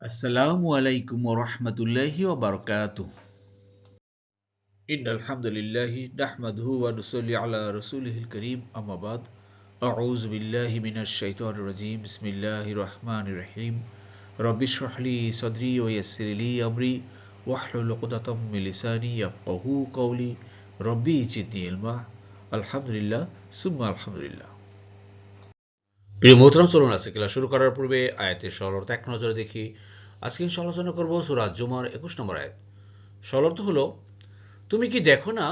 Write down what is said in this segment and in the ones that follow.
আসসালামু আলাইকুম ওয়া রাহমাতুল্লাহি ওয়া বারাকাতুহু। ইন্নাল হামদুলিল্লাহি নাহমাদুহু ওয়া নুসাল্লি আলা রাসূলিহিল কারীম আম্মা বাদ। আউযু বিল্লাহি মিনাশ শাইতানির রাজীম। বিসমিল্লাহির রাহমানির রাহিম। রব্বি ইশরাহ লি সাদরি ওয়া ইয়াসসির লি আমরি ওয়াহলুল উকদাতাম মিন লিসানি ইয়াফকাহু কওলি। রব্বি জিদনি ইলমা। আলহামদুলিল্লাহ সুম্মা আলহামদুলিল্লাহ। প্রিয় মোহতরম, চলুন আজকে ক্লাস শুরু করার পূর্বে আয়াতের সরলতা এক নজরে দেখি। আজকে আলোচনা করব সূরা জুমার 21 নম্বর আয়াত। সরল অর্থ হলো, তুমি কি দেখো না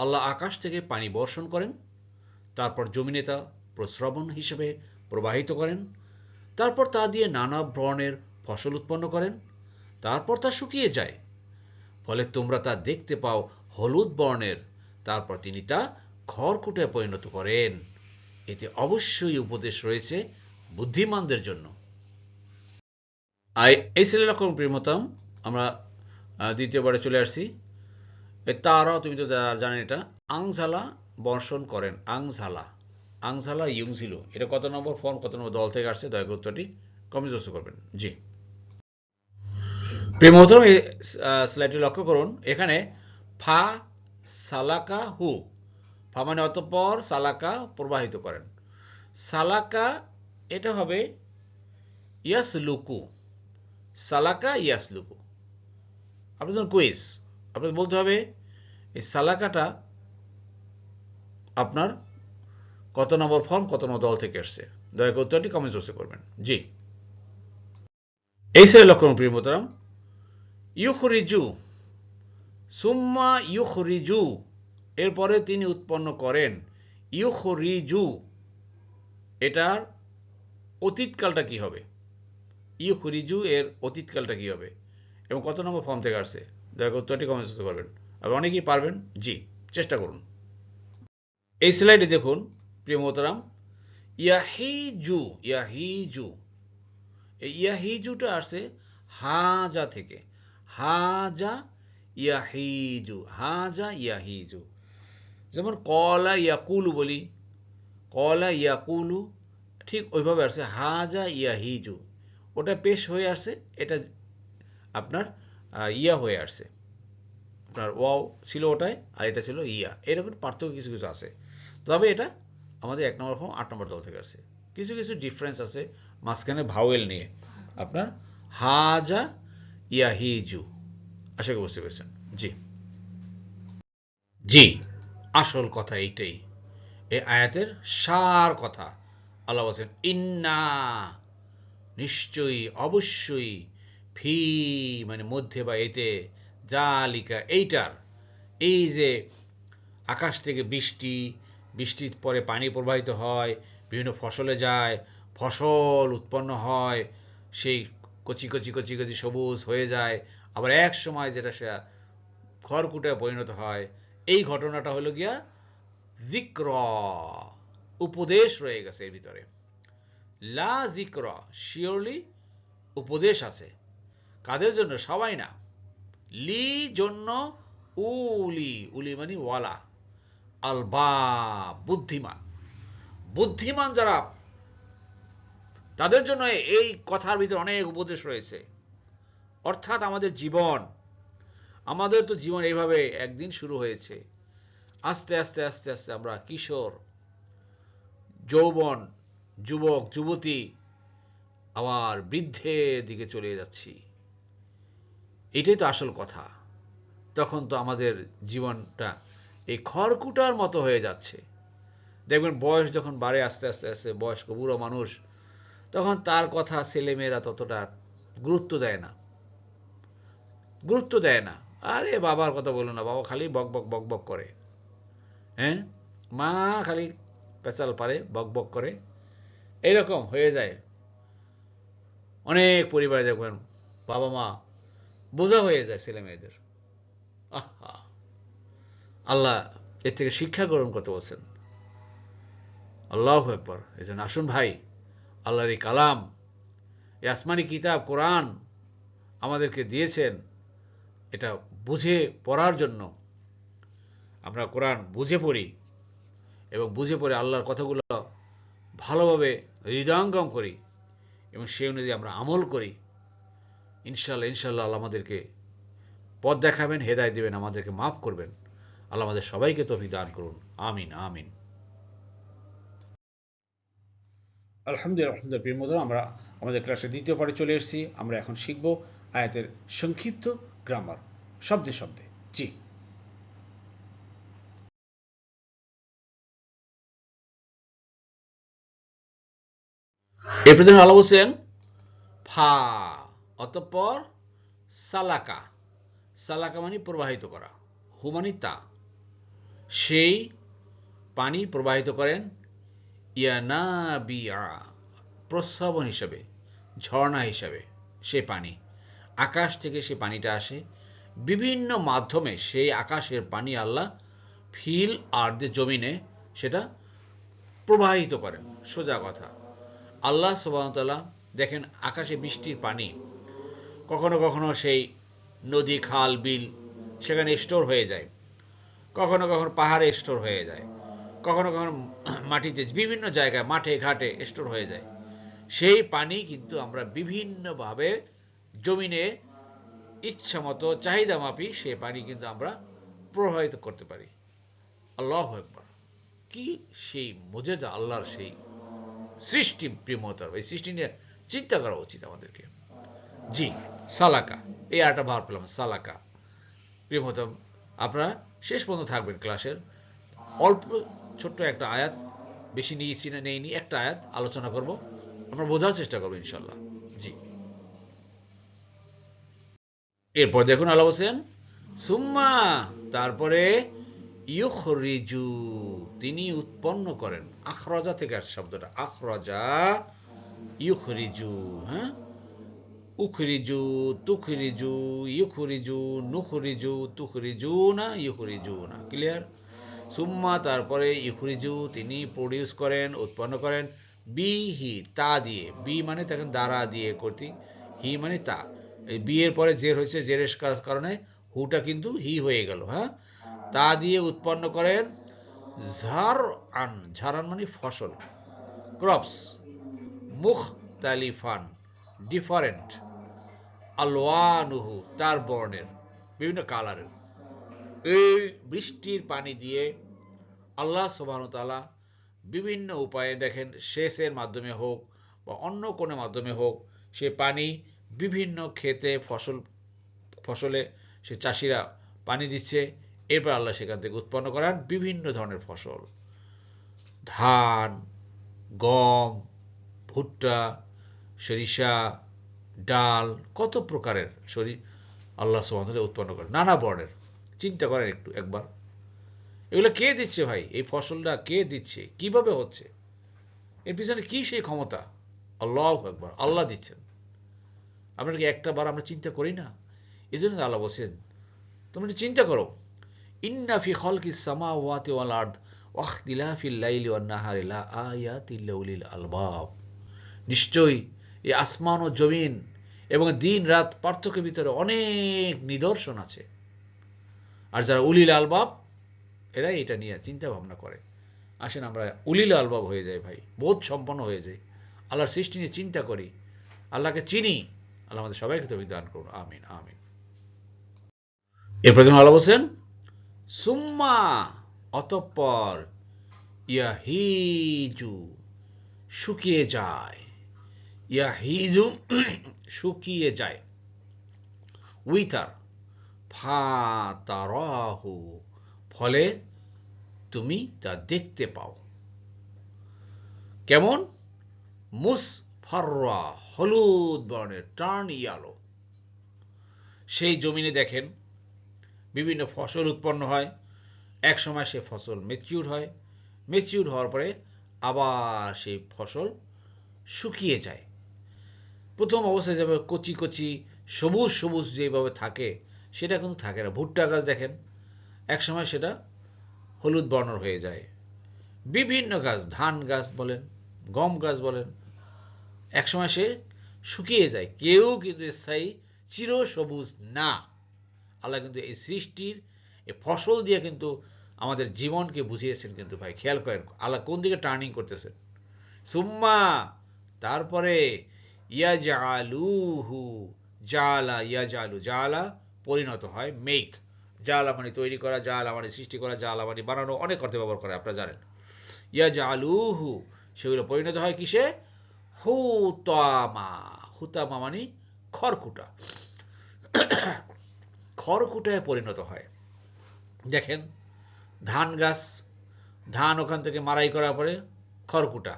আল্লাহ আকাশ থেকে পানি বর্ষণ করেন, তারপর জমিনে তা প্রস্রবণ হিসেবে প্রবাহিত করেন, তারপর তা দিয়ে নানা বর্ণের ফসল উৎপন্ন করেন, তারপর তা শুকিয়ে যায়, ফলে তোমরা তা দেখতে পাও হলুদ বর্ণের, তারপর তিনি তা খড়কুটে পরিণত করেন। এতে অবশ্যই উপদেশ রয়েছে বুদ্ধিমানদের জন্য। এই ছেলে লক্ষণ প্রিয়মতম, আমরা দ্বিতীয়বারে চলে আসছি। তারাও তুমি তো জানেন এটা আংঝালা বর্ষণ করেন। আংঝালা আংঝালা ইউংঝিলো, এটা কত নম্বর ফর্ম, কত নম্বর দল থেকে আসছে, দয়া করে উত্তরটি কমেন্ট করবেন। জি প্রিয় মোহতরম, এই স্লাইডটি লক্ষ্য করুন। এখানে ফা সালাকা হু, ফা মানে অতঃপর, সালাকা প্রবাহিত করেন। সালাকা এটা হবে ইয়াসলুকু, সালাকা ইয়াসলুকু। আপনার যখন কুইজ, আপনাদের বলতে হবে এই সালাকাটা আপনার কত নম্বর ফর্ম, কত নম্বর দল থেকে আসছে। দয়া করে উত্তরটি কমেন্ট বক্সে করবেন। জি এই ছিল লক্ষণ প্রিয় মোহতরম। ইউখরিজু, সুম্মা ইউখরিজু, এরপরে তিনি উৎপন্ন করেন। ইউখরিজু, এটার অতীতকালটা কি হবে? ইউখরিজু এর অতীতকালটা কি হবে এবং কত নম্বর ফর্ম থেকে আসছে? দয়া করে উত্তরটি কমেন্ট বক্সে করবেন। আপনি অনেকেই পারবেন, জি চেষ্টা করুন। এই স্লাইডে দেখুন প্রিয় মোহতরম, ইয়াহিজু, ইয়াহিজু, এই ইয়াহিজুটা আসছে হাজা থেকে। হাজা ইয়াহিজু, হাজা ইয়াহিজু। যেমন কলা ইয়াকুলু বলি, কলা ইয়াকুলু, ঠিক ওইভাবে আসছে হাজা ইয়াহিজু। ওটা পেশ হয়ে আসছে, এটা আপনার ইয়া হয়ে আসছে। আপনার ওয়াও ছিল ওটায়, আর এটা ছিল ইয়া। এরকম পার্থক্য কিছু কিছু আছে, তবে এটা আমাদের 1 নম্বর ফর্ম 8 নম্বর দল থেকে আসছে। কিছু কিছু ডিফারেন্স আছে মাঝখানে ভাওয়েল নিয়ে। আপনার হাজা ইয়াহিজু, আশা করি বুঝতে পেরেছেন। জি জি আসল কথা এইটাই, এই আয়াতের সার কথা। আল্লাহ বলছেন ইন্না, নিশ্চয়ই, অবশ্যই, ফি মানে মধ্যে বা এতে, জালিকা এইটার, এই যে আকাশ থেকে বৃষ্টি, বৃষ্টির পরে পানি প্রবাহিত হয়, বিভিন্ন ফসলে যায়, ফসল উৎপন্ন হয়, সেই কচি কচি কচি কচি সবুজ হয়ে যায়, আবার এক সময় যেটা সে খড়কুটায় পরিণত হয়। এই ঘটনাটা হলো গিয়া যিকর, উপদেশ রয়ে গেছে এর ভিতরে। লা যিকর, শিওরলি উপদেশ আছে। কাদের জন্য? সবাই না। লি জন্য, উলি, উলি মানে ওয়ালা, আলবা বুদ্ধিমান, বুদ্ধিমান যারা, তাদের জন্য এই কথার ভিতরে অনেক উপদেশ রয়েছে। অর্থাৎ আমাদের জীবন, আমাদের তো জীবন এইভাবে একদিন শুরু হয়েছে, আস্তে আস্তে আস্তে আস্তে আমরা কিশোর, যৌবন, যুবক, যুবতী, আবার বৃদ্ধের দিকে চলে যাচ্ছি। এটাই তো আসল কথা। তখন তো আমাদের জীবনটা এই খড়কুটার মতো হয়ে যাচ্ছে। দেখবেন বয়স যখন বাড়ে আস্তে আস্তে আস্তে, বয়স্ক বুড়ো মানুষ, তখন তার কথা ছেলেমেয়েরা ততটা গুরুত্ব দেয় না, গুরুত্ব দেয় না। আরে বাবার কথা বলো না, বাবা খালি বক বক বক বক করে। হ্যাঁ, মা খালি পেঁচাল পারে, বক বক করে। এইরকম হয়ে যায়। অনেক পরিবারে দেখবেন বাবা মা বোঝা হয়ে যায় ছেলে মেয়েদের। আহা, আল্লাহ এর থেকে শিক্ষা গ্রহণ করতে বলছেন। আল্লাহু আকবার। এই জন্য আসুন ভাই, আল্লাহর এই কালাম, এই আসমানি কিতাব কোরআন আমাদেরকে দিয়েছেন, এটা বুঝে পড়ার জন্য। আমরা কোরআন বুঝে পড়ি এবং বুঝে পড়ে আল্লাহর কথাগুলো ভালোভাবে হৃদয়ঙ্গম করি এবং সেই অনুযায়ী আমরা আমল করি। ইনশাআল্লাহ ইনশাআল্লাহ আল্লাহ আমাদেরকে পথ দেখাবেন, হেদায়েত দিবেন, আমাদেরকে মাফ করবেন। আল্লাহ আমাদের সবাইকে তৌফিক দান করুন। আমিন আমিন। আলহামদুলিল্লাহ প্রিয় বন্ধুরা, আমরা আমাদের ক্লাসের দ্বিতীয় পার্টে চলে এসেছি। আমরা এখন শিখব আয়াতের সংক্ষিপ্ত গ্রামার, শব্দে শব্দে। জি, এর প্রথমে আল্লাহ বলছেন ফা, অতঃপর সালাকা। সালাকা মানে প্রবাহিত করা, হু মানে তা। সেই পানি প্রবাহিত করেন ইয়ানাবিয়া, প্রস্রবণ হিসাবে, ঝর্ণা হিসাবে। সে পানি আকাশ থেকে, সে পানিটা আসে বিভিন্ন মাধ্যমে। সেই আকাশের পানি আল্লাহ ফিল আর যে জমিনে সেটা প্রবাহিত করেন। সোজা কথা, আল্লাহ সুবহানাহু ওয়া তাআলা দেখেন আকাশে বৃষ্টির পানি কখনো কখনো সেই নদী, খাল, বিল সেখানে স্টোর হয়ে যায়, কখনো কখনো পাহাড়ে স্টোর হয়ে যায়, কখনো কখনো মাটিতে, বিভিন্ন জায়গায় মাঠে ঘাটে স্টোর হয়ে যায়। সেই পানি কিন্তু আমরা বিভিন্নভাবে জমিনে ইচ্ছা মতো চাহিদা মাপি সেই পানি কিন্তু আমরা প্রবাহিত করতে পারি। আল্লাহু আকবার! কি সেই মুজিজা আল্লাহর, সেই সৃষ্টি, প্রিয়মতার এই সৃষ্টি নিয়ে চিন্তা করা উচিত আমাদেরকে। জি, সালাকা, এই আরেকটা ভার পেলাম, সালাকা। প্রিয়মতম, আপনারা শেষ পর্যন্ত থাকবেন ক্লাসের। অল্প ছোট্ট একটা আয়াত, বেশি নিয়েছি না নেইনি, একটা আয়াত আলোচনা করব, আমরা বোঝার চেষ্টা করবো ইনশাল্লাহ। জি, এরপর দেখুন আল্লাহ বলছেন সুম্মা, তারপরে ইউখরিজু, তিনি উৎপন্ন করেন। আখরাজা থেকে আসে শব্দটা, আখরাজা, ইউখরিজু, হ্যাঁ, উখরিজু, তুখরিজু, ইউখরিজু, নুখরিজু, তুখরিজুনা, ইউখরিজুনা। ক্লিয়ার? সুম্মা, তারপরে ইউখরিজু, তিনি প্রডিউস করেন, উৎপন্ন করেন, বিহি, তা দিয়ে। বি মানে তখন দ্বারা দিয়ে করতি, হি মানে তা। এই বি এর পরে জের হয়েছে, জেরের কারণে হুটা কিন্তু হি হয়ে গেল। হ্যাঁ, তা দিয়ে উৎপন্ন করেন ঝার আন, ঝারান মানে ফসল, ক্রপস, মুখতালিফান, ডিফারেন্ট, আলওয়ানুহু, তার বর্ণের, বিভিন্ন কালারের। এই বৃষ্টির পানি দিয়ে আল্লাহ সুবহানাহু ওয়া তাআলা বিভিন্ন উপায়ে দেখেন, সেচের মাধ্যমে হোক বা অন্য কোনো মাধ্যমে হোক, সে পানি বিভিন্ন ক্ষেতে ফসলে সে চাষিরা পানি দিচ্ছে। এরপর আল্লাহ সেখান থেকে উৎপন্ন করান বিভিন্ন ধরনের ফসল, ধান, গম, ভুট্টা, সরিষা, ডাল, কত প্রকারের আল্লাহ সুবহানাহু ওয়া তাআলা উৎপন্ন করেন, নানা বর্ণের। চিন্তা করেন একটু একবার, এগুলো কে দিচ্ছে ভাই? এই ফসলটা কে দিচ্ছে? কিভাবে হচ্ছে? এর পিছনে কি সেই ক্ষমতা? আল্লাহু আকবার, আল্লাহ দিচ্ছেন। আমরা কি একটা বার আমরা চিন্তা করি না? এই জন্য আল্লাহ বলছেন তোমরা চিন্তা করো, ইন্না ফি খালকিস সামাওয়াতি ওয়াল আরদ ওয়াখতিলাফিল লাইলি ওয়ান নাহারি লা আয়াতিল লিউলিল আলবাব। নিশ্চয়ই এই আসমান ও জমিন এবং দিন রাত পার্থক্যের ভিতরে অনেক নিদর্শন আছে। আর যারা উলিল আলবাব, এরাই এটা নিয়ে চিন্তা ভাবনা করে। আসেন আমরা উলিল আলবাব হয়ে যাই ভাই, বোধ সম্পন্ন হয়ে যাই, আল্লাহর সৃষ্টি নিয়ে চিন্তা করি, আল্লাহকে চিনি। আল্লাহ আমাদের সবাইকে তৌফিক দান করুন। আমিন আমিন। এরপর আল্লাহ বলছেন সুম্মা, অতঃপর, ইয়াহিজু, শুকিয়ে যায়, ইয়াহিজু, শুকিয়ে যায়, উইথার, ফাতারাহু, ফলে তুমি তা দেখতে পাও। কেমন? মুসফাররা, হলুদ বর্ণের, টার্ন ইয়ালো। সেই জমিনে দেখেন বিভিন্ন ফসল উৎপন্ন হয়, এক সময় সে ফসল ম্যাচিউর হয়, ম্যাচিউর হওয়ার পরে আবার সেই ফসল শুকিয়ে যায়। প্রথম অবস্থায় যেভাবে কচি কচি সবুজ সবুজ যেভাবে থাকে, সেটা কিন্তু থাকে না। ভুট্টা গাছ দেখেন, এক সময় সেটা হলুদ বর্ণের হয়ে যায়। বিভিন্ন গাছ, ধান গাছ বলেন, গম গাছ বলেন, একসময় সে শুকিয়ে যায়। কেউ কিন্তু স্থায়ী চির সবুজ না। আল্লাহ কিন্তু এই সৃষ্টির এই ফসল দিয়ে কিন্তু আমাদের জীবনকে বুঝিয়েছেন। কিন্তু ভাই খেয়াল করেন আল্লাহ কোন দিকে টার্নিং করতেছেন। সুম্মা, তারপরে, ইয়াজআলুহু, জালা ইয়াজালু, জালা পরিণত হয়, মেক। জালা মানে তৈরি করা, জালা মানে সৃষ্টি করা, জালা মানে বানানো, অনেক অর্থে ব্যবহার করে, আপনারা জানেন। ইয়াজালুহু, সেগুলো পরিণত হয় কিসে? হুতামা। হুতামা মানে খড়কুটা। খড়কুটায় পরিণত হয়। দেখেন, ধান গাছ, ধান ওখান থেকে মাড়াই করার পরে খড়কুটা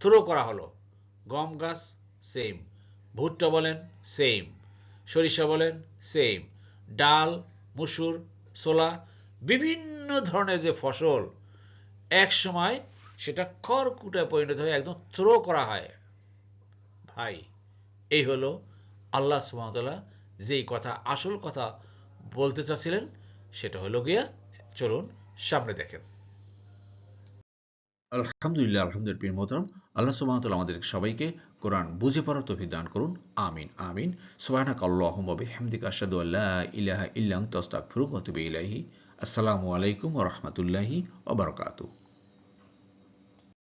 থ্রো করা হলো। গম গাছ সেম, ভুট্টা বলেন সেম, সরিষা বলেন সেম, ডাল, মসুর, ছোলা, বিভিন্ন ধরনের যে ফসল এক সময় সেটা খড়কুটায় পরিণত হয়ে একদম থ্রো করা হয়। ভাই, এই হলো আল্লাহ সুবহানাহু ওয়া তাআলা যেই কথা, আসল কথা বলতে চাচ্ছিলেন, সেটা হলো গিয়া, চলুন সামনে দেখেন। আলহামদুলিল্লাহ, আলহামদুলিল্লাহ, প্রিয় মোহতারাম, আল্লাহ সুবহানাহু ওয়া তাআলা আমাদের সবাইকে কোরআন বুঝে পড়ার তৌফিক দান করুন। আমিন আমিন। সুবহানাকা আল্লাহুম্মা বিহামদিকা আশহাদু আল্লা ইলাহা ইল্লা আনতা আস্তাগফিরুকা ওয়া আতুবু ইলাইহি। আসসালামু আলাইকুম ওয়া রাহমাতুল্লাহি ওয়া বারাকাতুহু।